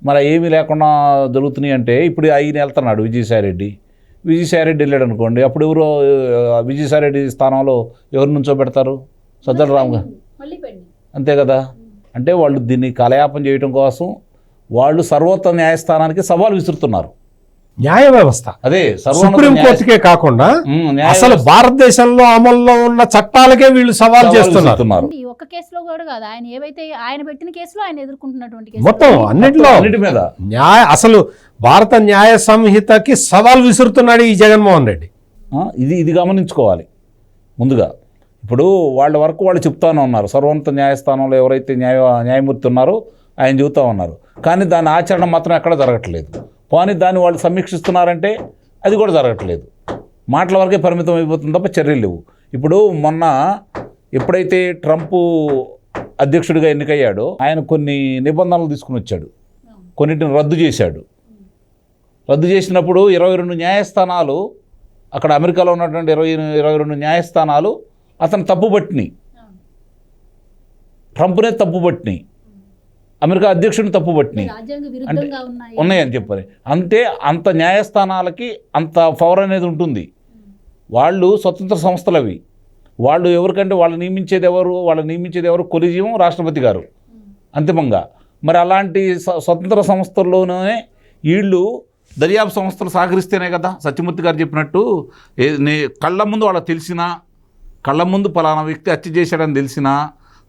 మరి ఏమీ లేకుండా జరుగుతున్నాయి అంటే ఇప్పుడు ఆయన వెళ్తున్నాడు విజయసాయిరెడ్డి వెళ్ళాడు అనుకోండి, అప్పుడు ఎవరు విజయసాయిరెడ్డి స్థానంలో ఎవరు నుంచో పెడతారు? సజ్జల రామ్ గారు. అంతే కదా. అంటే వాళ్ళు దీన్ని కలయాపం చేయడం కోసం వాళ్ళు సర్వోన్నత న్యాయస్థానానికి సవాల్ విసురుతున్నారు. న్యాయ వ్యవస్థ అదే సుప్రీంకోర్టుకే కాకుండా అసలు భారతదేశంలో అమల్లో ఉన్న చట్టాలకే వీళ్ళు సవాల్ చేస్తున్నారు. ఒక కేసులో కూడా కాదు, ఆయన ఏవైతే ఆయన పెట్టిన కేసులో ఆయన ఎదుర్కొంటున్నటువంటి మొత్తం అన్నిటి మీద అసలు భారత న్యాయ సంహితకి సవాల్ విసురుతున్నాడు ఈ జగన్మోహన్ రెడ్డి. ఇది గమనించుకోవాలి ముందుగా. ఇప్పుడు వాళ్ళ వరకు వాళ్ళు చెప్తానే ఉన్నారు, సర్వోన్నత న్యాయస్థానంలో ఎవరైతే న్యాయమూర్తి ఉన్నారో ఆయన చెబుతూ ఉన్నారు. కానీ దాని ఆచరణ మాత్రం ఎక్కడ జరగట్లేదు. కానీ దాన్ని వాళ్ళు సమీక్షిస్తున్నారంటే అది కూడా జరగట్లేదు. మాటల వరకే పరిమితం అయిపోతుంది తప్ప చర్యలు లేవు. ఇప్పుడు మొన్న ఎప్పుడైతే ట్రంప్ అధ్యక్షుడిగా ఎన్నికయ్యాడో ఆయన కొన్ని నిబంధనలు తీసుకుని వచ్చాడు, కొన్నిటిని రద్దు చేశాడు. రద్దు చేసినప్పుడు 22 న్యాయస్థానాలు, అక్కడ అమెరికాలో ఉన్నటువంటి 22 న్యాయస్థానాలు అతను తప్పుపట్టినాయి, ట్రంప్నే తప్పుపట్టినాయి, అమెరికా అధ్యక్షుడిని తప్పుపట్టినాయి అంటే ఉన్నాయని చెప్పారు. అంతే, అంత న్యాయస్థానాలకి అంత పవర్ అనేది ఉంటుంది. వాళ్ళు స్వతంత్ర సంస్థలు అవి. వాళ్ళు ఎవరికంటే వాళ్ళు నియమించేది ఎవరు? కొలీజియం, రాష్ట్రపతి గారు అంతిమంగా. మరి అలాంటి స్వతంత్ర సంస్థల్లోనే వీళ్ళు దర్యాప్తు సంస్థలు సహకరిస్తేనే కదా సత్యమూర్తి గారు చెప్పినట్టు కళ్ళ ముందు వాళ్ళకి తెలిసినా, కళ్ళ ముందు పలానా వ్యక్తి హత్య చేశాడని తెలిసినా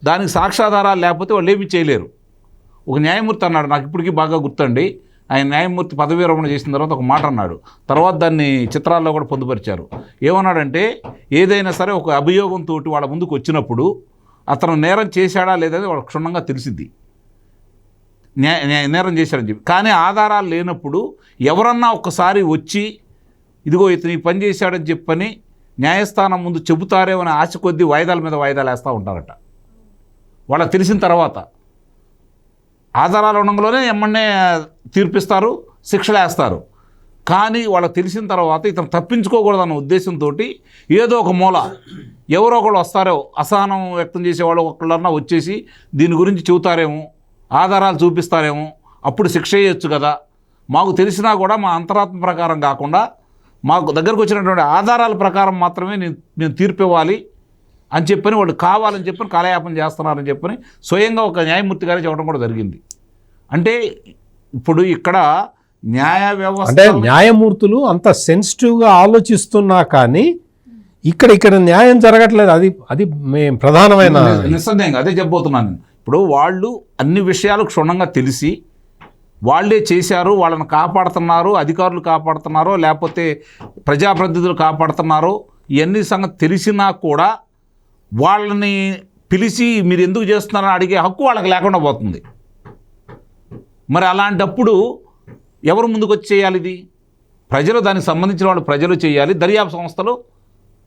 దానికి సాక్ష్యాధారాలు లేకపోతే వాళ్ళు ఏమీ చేయలేరు. ఒక న్యాయమూర్తి అన్నాడు, నాకు ఇప్పటికీ బాగా గుర్తండి, ఆయన న్యాయమూర్తి పదవీ విరమణ చేసిన తర్వాత ఒక మాట అన్నాడు, తర్వాత దాన్ని చిత్రాల్లో కూడా పొందుపరిచారు. ఏమన్నాడంటే ఏదైనా సరే ఒక అభియోగంతో వాళ్ళ ముందుకు వచ్చినప్పుడు అతను నేరం చేశాడా లేదని వాళ్ళకి క్షుణ్ణంగా తెలిసిద్ది, నేరం చేశాడని చెప్పి. కానీ ఆధారాలు లేనప్పుడు ఎవరన్నా ఒక్కసారి వచ్చి ఇదిగో ఇతను ఈ పని చేశాడని చెప్పని న్యాయస్థానం ముందు చెబుతారేమో అనే ఆశ కొద్దీ వాయిదాల మీద వాయిదాలు వేస్తూ ఉంటారట. వాళ్ళకి తెలిసిన తర్వాత ఆధారాలు ఉండగానే ఎమ్మన్నే తీర్పిస్తారు, శిక్షలు వేస్తారు. కానీ వాళ్ళకి తెలిసిన తర్వాత ఇతను తప్పించుకోకూడదన్న ఉద్దేశంతో ఏదో ఒక మూల ఎవరో ఒకళ్ళు వస్తారో, అసహనం వ్యక్తం చేసేవాళ్ళు ఒకళ్ళన్నా వచ్చేసి దీని గురించి చెబుతారేమో, ఆధారాలు చూపిస్తారేమో, అప్పుడు శిక్ష వేయచ్చు కదా. మాకు తెలిసినా కూడా మా అంతరాత్మ ప్రకారం కాకుండా మాకు దగ్గరకు వచ్చినటువంటి ఆధారాల ప్రకారం మాత్రమే నేను తీర్పు ఇవ్వాలి అని చెప్పని వాళ్ళు కావాలని చెప్పని కాలయాపన చేస్తున్నారని చెప్పని స్వయంగా ఒక న్యాయమూర్తి గారే చెప్పడం కూడా జరిగింది. అంటే ఇప్పుడు ఇక్కడ న్యాయ వ్యవస్థ అంటే న్యాయమూర్తులు అంత సెన్సిటివ్గా ఆలోచిస్తున్నా కానీ ఇక్కడ న్యాయం జరగట్లేదు. అది ప్రధానమైన నిస్సందేహంగా అదే చెప్పబోతున్నాను. ఇప్పుడు వాళ్ళు అన్ని విషయాలు క్షుణ్ణంగా తెలిసి వాళ్ళే చేశారు, వాళ్ళని కాపాడుతున్నారు, అధికారులు కాపాడుతున్నారో లేకపోతే ప్రజాప్రతినిధులు కాపాడుతున్నారో ఇవన్నీ సంగతి తెలిసినా కూడా వాళ్ళని పిలిచి మీరు ఎందుకు చేస్తున్నారని అడిగే హక్కు వాళ్ళకి లేకుండా పోతుంది. మరి అలాంటప్పుడు ఎవరు ముందుకు వచ్చి చేయాలి? ఇది ప్రజలు, దానికి సంబంధించిన వాళ్ళు ప్రజలు చేయాలి, దర్యాప్తు సంస్థలు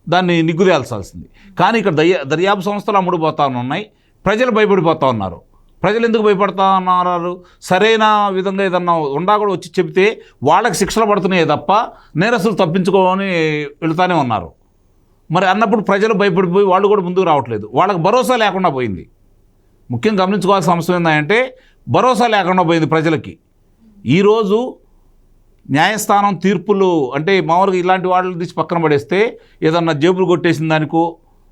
దాన్ని నిగ్గుదేల్చాల్సింది. కానీ ఇక్కడ దర్యాప్తు సంస్థలు అమ్ముడుపోతా ఉన్నాయి, ప్రజలు భయపడిపోతూ ఉన్నారు. ప్రజలు ఎందుకు భయపడతా ఉన్నారు? సరైన విధంగా ఏదన్నా ఉండా కూడా వచ్చి చెబితే వాళ్ళకి శిక్షలు పడుతున్నాయి తప్ప నేరస్తులు తప్పించుకోని వెళుతూనే ఉన్నారు. మరి అన్నప్పుడు ప్రజలు భయపడిపోయి వాళ్ళు కూడా ముందుకు రావట్లేదు, వాళ్ళకి భరోసా లేకుండా పోయింది. ముఖ్యంగా గమనించుకోవాల్సిన అంశం ఏంటంటే భరోసా లేకుండా పోయింది ప్రజలకి. ఈరోజు న్యాయస్థానం తీర్పులు అంటే మామూలుగా ఇలాంటి వాళ్ళని తీసి పక్కన పడేస్తే ఏదన్నా జేబులు కొట్టేసిన దానికో,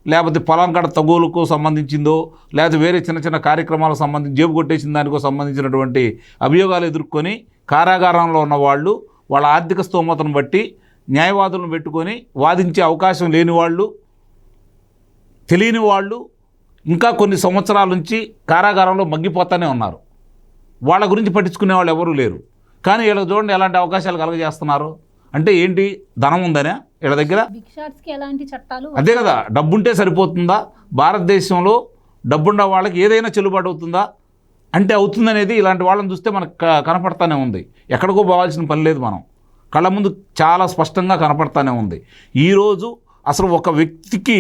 లేకపోతే పొలంకాడ తగువులకు సంబంధించిందో, లేకపోతే వేరే చిన్న చిన్న కార్యక్రమాలకు సంబంధించి జేబు కొట్టేసిన దానికో సంబంధించినటువంటి అభియోగాలు ఎదుర్కొని కారాగారంలో ఉన్న వాళ్ళు వాళ్ళ ఆర్థిక స్తోమతను బట్టి న్యాయవాదులను పెట్టుకొని వాదించే అవకాశం లేని వాళ్ళు, తెలియని వాళ్ళు ఇంకా కొన్ని సంవత్సరాల నుంచి కారాగారంలో మగ్గిపోతూనే ఉన్నారు. వాళ్ళ గురించి పట్టించుకునే వాళ్ళు ఎవరూ లేరు. కానీ వీళ్ళకి చూడండి ఎలాంటి అవకాశాలు కలగజేస్తున్నారు. అంటే ఏంటి? ధనం ఉందనే వీళ్ళ దగ్గర? ఎలాంటి చట్టాలు? అదే కదా, డబ్బుంటే సరిపోతుందా? భారతదేశంలో డబ్బున్న వాళ్ళకి ఏదైనా చెల్లుబాటు అవుతుందా అంటే అవుతుందనేది ఇలాంటి వాళ్ళని చూస్తే మనకు కనపడతానే ఉంది. ఎక్కడికో పోవాల్సిన పని లేదు, మనం కళ్ళ ముందు చాలా స్పష్టంగా కనపడతానే ఉంది. ఈరోజు అసలు ఒక వ్యక్తికి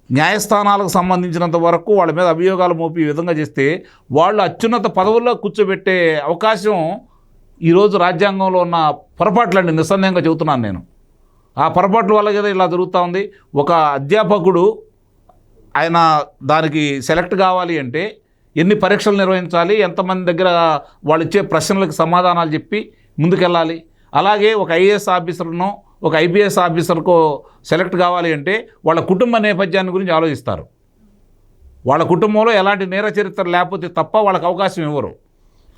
న్యాయస్థానాలకు సంబంధించినంత వరకు వాళ్ళ మీద అభియోగాలు మోపి ఈ విధంగా చేస్తే వాళ్ళు అత్యున్నత పదవుల్లో కూర్చోబెట్టే అవకాశం ఈరోజు రాజ్యాంగంలో ఉన్న పొరపాట్లండి, నిస్సందేహంగా చెబుతున్నాను నేను. ఆ పొరపాట్ల వల్ల కదా ఇలా జరుగుతూ ఉంది. ఒక అధ్యాపకుడు ఆయన దానికి సెలెక్ట్ కావాలి అంటే ఎన్ని పరీక్షలు నిర్వహించాలి, ఎంతమంది దగ్గర వాళ్ళు ఇచ్చే ప్రశ్నలకు సమాధానాలు చెప్పి ముందుకెళ్ళాలి. అలాగే ఒక ఐఏఎస్ ఆఫీసర్ను, ఒక ఐపీఎస్ ఆఫీసర్కు సెలెక్ట్ కావాలి అంటే వాళ్ళ కుటుంబ నేపథ్యాన్ని గురించి ఆలోచిస్తారు. వాళ్ళ కుటుంబంలో ఎలాంటి నేర చరిత్ర లేకపోతే తప్ప వాళ్ళకి అవకాశం ఇవ్వరు.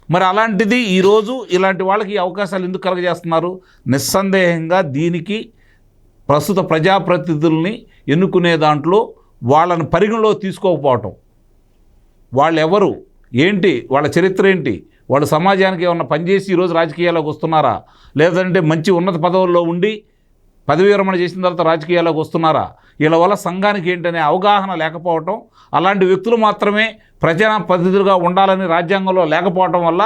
మరి అలాంటిది ఈరోజు ఇలాంటి వాళ్ళకి ఈ అవకాశాలు ఎందుకు కలగజేస్తున్నారు? నిస్సందేహంగా దీనికి ప్రస్తుత ప్రజాప్రతినిధుల్ని ఎన్నుకునే దాంట్లో వాళ్ళని పరిగణలో తీసుకోకపోవటం, వాళ్ళు ఎవరు ఏంటి, వాళ్ళ చరిత్ర ఏంటి, వాళ్ళు సమాజానికి ఏమన్నా పనిచేసి ఈరోజు రాజకీయాల్లోకి వస్తున్నారా, లేదంటే మంచి ఉన్నత పదవుల్లో ఉండి పదవీ విరమణ చేసిన తర్వాత రాజకీయాల్లోకి వస్తున్నారా, వీళ్ళ వల్ల సంఘానికి ఏంటనే అవగాహన లేకపోవటం, అలాంటి వ్యక్తులు మాత్రమే ప్రజాప్రతినిధులుగా ఉండాలని రాజ్యాంగంలో లేకపోవటం వల్ల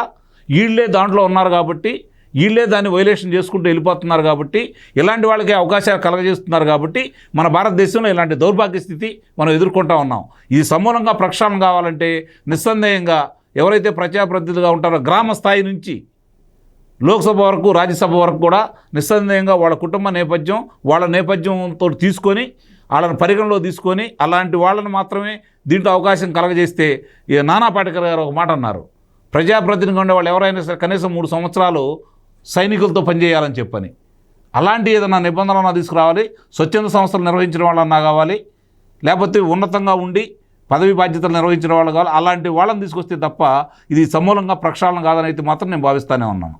వీళ్ళే దాంట్లో ఉన్నారు కాబట్టి, వీళ్ళే దాన్ని వైలేషన్ చేసుకుంటూ వెళ్ళిపోతున్నారు కాబట్టి, ఇలాంటి వాళ్ళకి అవకాశాలు కలగజేస్తున్నారు కాబట్టి మన భారతదేశంలో ఇలాంటి దౌర్భాగ్య స్థితి మనం ఎదుర్కొంటూ ఉన్నాం. ఇది సమూలంగా ప్రక్షాళన కావాలంటే నిస్సందేహంగా ఎవరైతే ప్రజాప్రతినిధులుగా ఉంటారో గ్రామ స్థాయి నుంచి లోక్సభ వరకు, రాజ్యసభ వరకు కూడా నిస్సందేహంగా వాళ్ళ కుటుంబ నేపథ్యం, వాళ్ళ నేపథ్యంతో తీసుకొని వాళ్ళని పరిగణలో తీసుకొని అలాంటి వాళ్ళని మాత్రమే దీంట్లో అవకాశం కలగజేస్తే, నానా పాటేకర్ గారు ఒక మాట అన్నారు, ప్రజాప్రతినిధిగా ఉండే వాళ్ళు ఎవరైనా సరే కనీసం 3 సంవత్సరాలు సైనికులతో పనిచేయాలని చెప్పని. అలాంటి ఏదైనా నిబంధనలు తీసుకురావాలి. స్వచ్ఛంద సంస్థలు నిర్వహించిన వాళ్ళన్నా కావాలి, లేకపోతే ఉన్నతంగా ఉండి పదవి బాధ్యతలు నిర్వహించిన వాళ్ళు కావాలి. అలాంటి వాళ్ళని తీసుకొస్తే తప్ప ఇది సమూలంగా ప్రక్షాళన కాదని అయితే మాత్రం నేను భావిస్తూనే ఉన్నాను.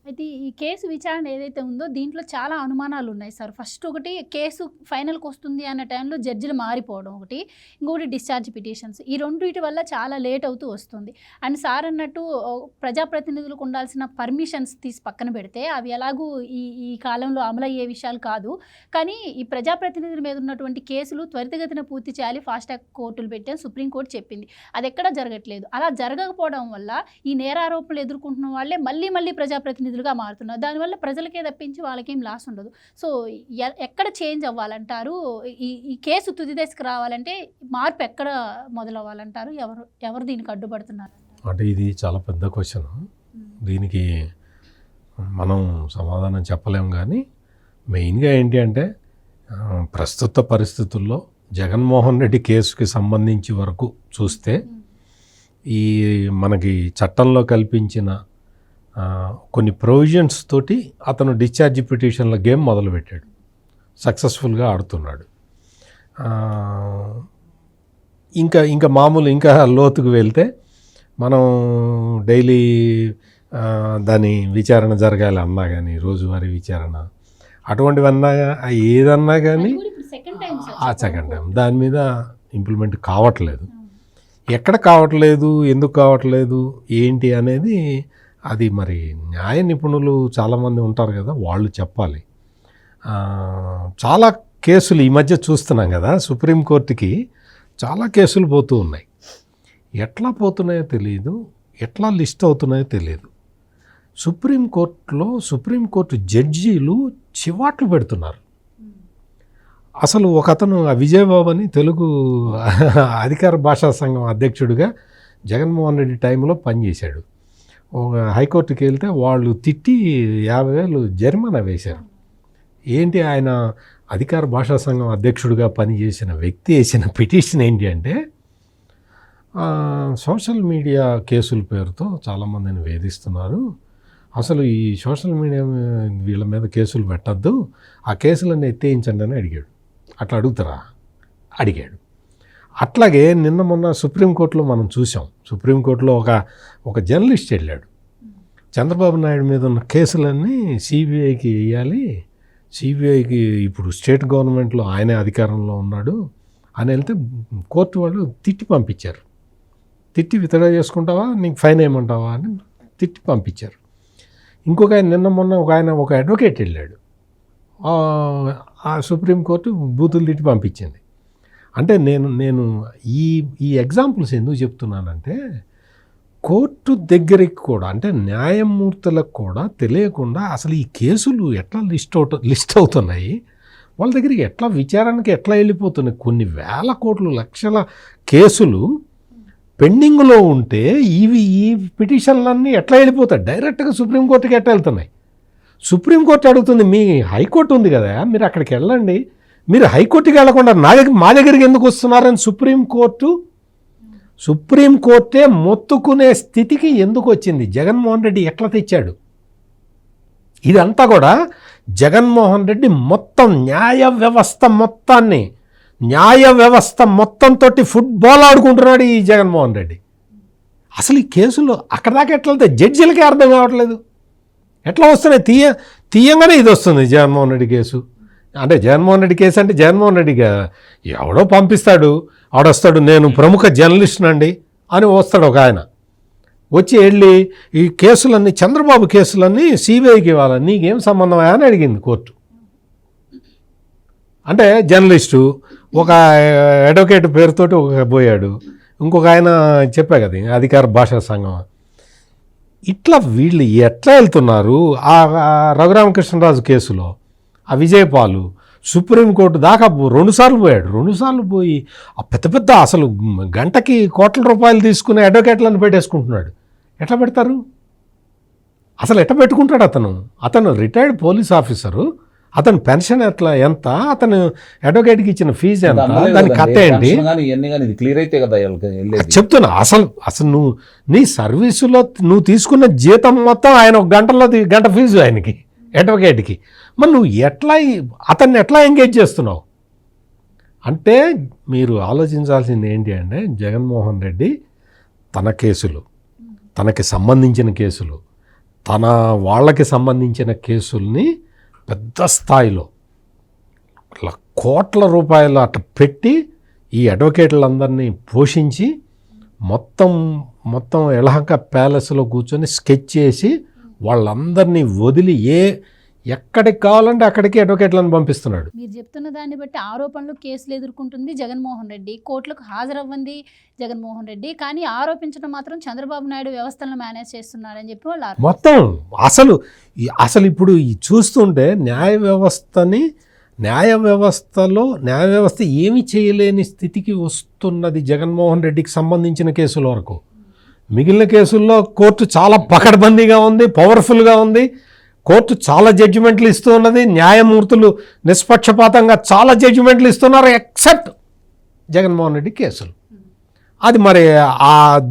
అయితే ఈ కేసు విచారణ ఏదైతే ఉందో దీంట్లో చాలా అనుమానాలు ఉన్నాయి సార్. ఫస్ట్ ఒకటి, కేసు ఫైనల్కి వస్తుంది అన్న టైంలో జడ్జిలు మారిపోవడం ఒకటి, ఇంకొకటి డిశ్చార్జ్ పిటిషన్స్. ఈ రెండింటి వల్ల చాలా లేట్ అవుతూ వస్తుంది. అండ్ సార్ అన్నట్టు ప్రజాప్రతినిధులకు ఉండాల్సిన పర్మిషన్స్ తీసి పక్కన పెడితే అవి ఎలాగూ ఈ కాలంలో అమలయ్యే విషయాలు కాదు. కానీ ఈ ప్రజాప్రతినిధుల మీద ఉన్నటువంటి కేసులు త్వరితగతిన పూర్తి చేయాలి, ఫాస్ట్ ట్రాక్ కోర్టులు పెట్టాను సుప్రీంకోర్టు చెప్పింది. అది ఎక్కడా జరగట్లేదు. అలా జరగకపోవడం వల్ల ఈ నేరారోపణలు ఎదుర్కొంటున్న వాళ్ళే మళ్ళీ మళ్ళీ ప్రజాప్రతినిధులుగా మారుతున్నారు. దానివల్ల ప్రజలకే తప్పించి వాళ్ళకేం లాస్ ఉండదు. సో ఎక్కడ చేంజ్ అవ్వాలంటారు? ఈ కేసు తుది దశకు రావాలంటే మార్పు ఎక్కడ మొదలవ్వాలంటారు? ఎవరు దీనికి అడ్డుపడుతున్నారు? అంటే ఇది చాలా పెద్ద క్వశ్చన్. దీనికి మనం సమాధానం చెప్పలేము. కానీ మెయిన్గా ఏంటి అంటే ప్రస్తుత పరిస్థితుల్లో జగన్మోహన్ రెడ్డి కేసుకి సంబంధించి వరకు చూస్తే ఈ మనకి చట్టంలో కల్పించిన కొన్ని ప్రొవిజన్స్ తోటి అతను డిశ్చార్జ్ పిటిషన్ల గేమ్ మొదలుపెట్టాడు, సక్సెస్ఫుల్గా ఆడుతున్నాడు. ఇంకా మామూలు ఇంకా లోతుకు వెళ్తే మనం డైలీ దాని విచారణ జరగాలి అన్నా కానీ, రోజువారీ విచారణ అటువంటివన్నా ఏదన్నా కానీ సెకండ్ టైం దాని మీద ఇంప్లిమెంట్ కావట్లేదు. ఎక్కడ కావట్లేదు, ఎందుకు కావట్లేదు, ఏంటి అనేది అది మరి న్యాయ నిపుణులు చాలామంది ఉంటారు కదా, వాళ్ళు చెప్పాలి. చాలా కేసులు ఈ మధ్య చూస్తున్నాం కదా, సుప్రీంకోర్టుకి చాలా కేసులు పోతూ ఉన్నాయి. ఎట్లా పోతున్నాయో తెలియదు, ఎట్లా లిస్ట్ అవుతున్నాయో తెలియదు. సుప్రీంకోర్టు జడ్జీలు చివాట్లు పెడుతున్నారు. అసలు ఒకతను విజయబాబు అని తెలుగు అధికార భాషా సంఘం అధ్యక్షుడిగా జగన్మోహన్ రెడ్డి టైంలో పనిచేశాడు. హైకోర్టుకి వెళ్తే వాళ్ళు తిట్టి 50,000 జరిమానా వేశారు. ఏంటి, ఆయన అధికార భాషా సంఘం అధ్యక్షుడిగా పనిచేసిన వ్యక్తి వేసిన పిటిషన్ ఏంటి అంటే, సోషల్ మీడియా కేసుల పేరుతో చాలామందిని వేధిస్తున్నారు, అసలు ఈ సోషల్ మీడియా వీళ్ళ మీద కేసులు పెట్టద్దు, ఆ కేసులన్నీ ఎత్తేయించండి అని అడిగాడు. అట్లా అడుగుతారా? అడిగాడు. అట్లాగే నిన్న మొన్న సుప్రీంకోర్టులో మనం చూసాం. సుప్రీంకోర్టులో ఒక జర్నలిస్ట్ వెళ్ళాడు, చంద్రబాబు నాయుడు మీద ఉన్న కేసులన్నీ సిబిఐకి వేయాలి, సిబిఐకి ఇప్పుడు స్టేట్ గవర్నమెంట్లో ఆయనే అధికారంలో ఉన్నాడు అని వెళ్తే కోర్టు వాళ్ళు తిట్టి పంపించారు. తిట్టి విత్డ్రా చేసుకుంటావా, నీకు ఫైన్ వేయమంటావా అని తిట్టి పంపించారు. ఇంకొక ఆయన నిన్న మొన్న ఒక అడ్వకేట్ వెళ్ళాడు, ఆ సుప్రీంకోర్టు బూతులు తిట్టి పంపించింది. అంటే నేను ఈ ఎగ్జాంపుల్స్ ఎందుకు చెప్తున్నానంటే, కోర్టు దగ్గరికి కూడా, అంటే న్యాయమూర్తులకు కూడా తెలియకుండా అసలు ఈ కేసులు ఎట్లా లిస్ట్ అవుతున్నాయి, వాళ్ళ దగ్గరికి ఎట్లా విచారణకి ఎట్లా వెళ్ళిపోతున్నాయి. కొన్ని వేల కోట్లు లక్షల కేసులు పెండింగ్లో ఉంటే ఈ పిటిషన్లన్నీ ఎట్లా వెళ్ళిపోతాయి, డైరెక్ట్గా సుప్రీంకోర్టుకి ఎట్లా వెళ్తున్నాయి. సుప్రీంకోర్టు అడుగుతుంది, మీ హైకోర్టు ఉంది కదా, మీరు అక్కడికి వెళ్ళండి, మీరు హైకోర్టుకి వెళ్లకుండా మా దగ్గరికి ఎందుకు వస్తున్నారని సుప్రీంకోర్టే మొత్తుకునే స్థితికి ఎందుకు వచ్చింది, జగన్మోహన్ రెడ్డి ఎట్లా తెచ్చాడు. ఇదంతా కూడా జగన్మోహన్ రెడ్డి మొత్తం న్యాయ వ్యవస్థ మొత్తంతో ఫుట్బాల్ ఆడుకుంటున్నాడు ఈ జగన్మోహన్ రెడ్డి. అసలు ఈ కేసులో అక్కడ దాకా ఎట్లా వెళ్తే జడ్జీలకే అర్థం కావట్లేదు, ఎట్లా వస్తున్నాయి. తీయంగానే ఇది వస్తుంది జగన్మోహన్ రెడ్డి కేసు. అంటే జగన్మోహన్ రెడ్డి కేసు అంటే జగన్మోహన్ రెడ్డిగా ఎవడో పంపిస్తాడు, ఆడొస్తాడు, నేను ప్రముఖ జర్నలిస్ట్ అండి అని వస్తాడు ఒక ఆయన, వచ్చి వెళ్ళి ఈ కేసులన్నీ చంద్రబాబు కేసులన్నీ సిబిఐకి ఇవ్వాలి, నీకేం సంబంధం అని అడిగింది కోర్టు. అంటే జర్నలిస్టు ఒక అడ్వకేట్ పేరుతోటి పోయాడు, ఇంకొక ఆయన చెప్పా కదా అధికార భాషా సంఘం. ఇట్లా వీళ్ళు ఎట్లా వెళ్తున్నారు. ఆ రఘురామకృష్ణరాజు కేసులో ఆ విజయపాలు సుప్రీంకోర్టు దాకా 2 సార్లు పోయాడు. 2 సార్లు పోయి ఆ పెద్ద అసలు గంటకి కోట్ల రూపాయలు తీసుకునే అడ్వకేట్లను పెట్టేసుకుంటున్నాడు. ఎట్లా పెడతారు అసలు, ఎట్లా పెట్టుకుంటాడు అతను రిటైర్డ్ పోలీస్ ఆఫీసరు, అతను పెన్షన్ ఎంత, అతను అడ్వకేట్కి ఇచ్చిన ఫీజు ఎంత, దాని కథ ఏంటి చెప్తున్నా. అసలు నువ్వు నీ సర్వీసులో నువ్వు తీసుకున్న జీతం మొత్తం ఆయన ఒక గంట ఫీజు ఆయనకి అడ్వకేట్కి, మరి నువ్వు అతన్ని ఎట్లా ఎంగేజ్ చేస్తున్నావు అంటే మీరు ఆలోచించాల్సింది ఏంటి అంటే, జగన్మోహన్ రెడ్డి తన కేసులు, తనకి సంబంధించిన కేసులు, తన వాళ్ళకి సంబంధించిన కేసుల్ని పెద్ద స్థాయిలో కోట్ల రూపాయలు అట్లా పెట్టి ఈ అడ్వకేట్లందరినీ పోషించి మొత్తం యలహంక ప్యాలెస్లో కూర్చొని స్కెచ్ చేసి వాళ్ళందరినీ వదిలి ఎక్కడికి కావాలంటే అక్కడికి అడ్వకేట్లను పంపిస్తున్నాడు. మీరు చెప్తున్న దాన్ని బట్టి ఆరోపణలు, కేసులు ఎదుర్కొంటుంది జగన్మోహన్ రెడ్డి, కోర్టులకు హాజరవ్వంది జగన్మోహన్ రెడ్డి, కానీ ఆరోపించడం మాత్రం చంద్రబాబు నాయుడు వ్యవస్థలను మేనేజ్ చేస్తున్నారని చెప్పి వాళ్ళు మొత్తం అసలు ఇప్పుడు చూస్తుంటే న్యాయ వ్యవస్థ ఏమీ చేయలేని స్థితికి వస్తున్నది జగన్మోహన్ రెడ్డికి సంబంధించిన కేసుల వరకు. మిగిలిన కేసుల్లో కోర్టు చాలా పకడ్బందీగా ఉంది, పవర్ఫుల్గా ఉంది, కోర్టు చాలా జడ్జిమెంట్లు ఇస్తూ ఉన్నది, న్యాయమూర్తులు నిష్పక్షపాతంగా చాలా జడ్జిమెంట్లు ఇస్తున్నారు, ఎక్సెప్ట్ జగన్మోహన్ రెడ్డి కేసులు. అది మరి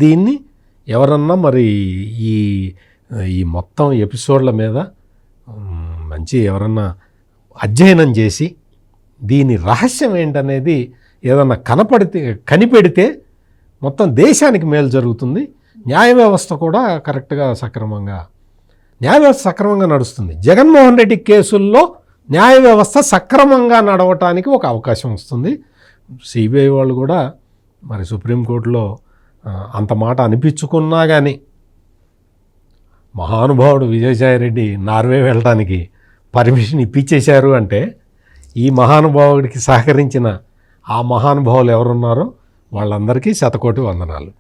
దీన్ని ఎవరన్నా మరి ఈ మొత్తం ఎపిసోడ్ల మీద మంచి ఎవరన్నా అధ్యయనం చేసి దీని రహస్యం ఏంటనేది ఏదన్నా కనిపెడితే మొత్తం దేశానికి మేలు జరుగుతుంది. న్యాయ వ్యవస్థ కూడా కరెక్ట్గా సక్రమంగా నడుస్తుంది. జగన్మోహన్ రెడ్డి కేసుల్లో న్యాయ వ్యవస్థ సక్రమంగా నడవటానికి ఒక అవకాశం వస్తుంది. సిబిఐ వాళ్ళు కూడా మరి సుప్రీంకోర్టులో అంత మాట అనిపించుకున్నా కానీ మహానుభావుడు విజయసాయి రెడ్డి నార్వే వెళ్ళడానికి పర్మిషన్ ఇప్పించేశారు అంటే ఈ మహానుభావుడికి సహకరించిన ఆ మహానుభావులు ఎవరున్నారో వాళ్ళందరికీ 100,000,000 వందనాలు.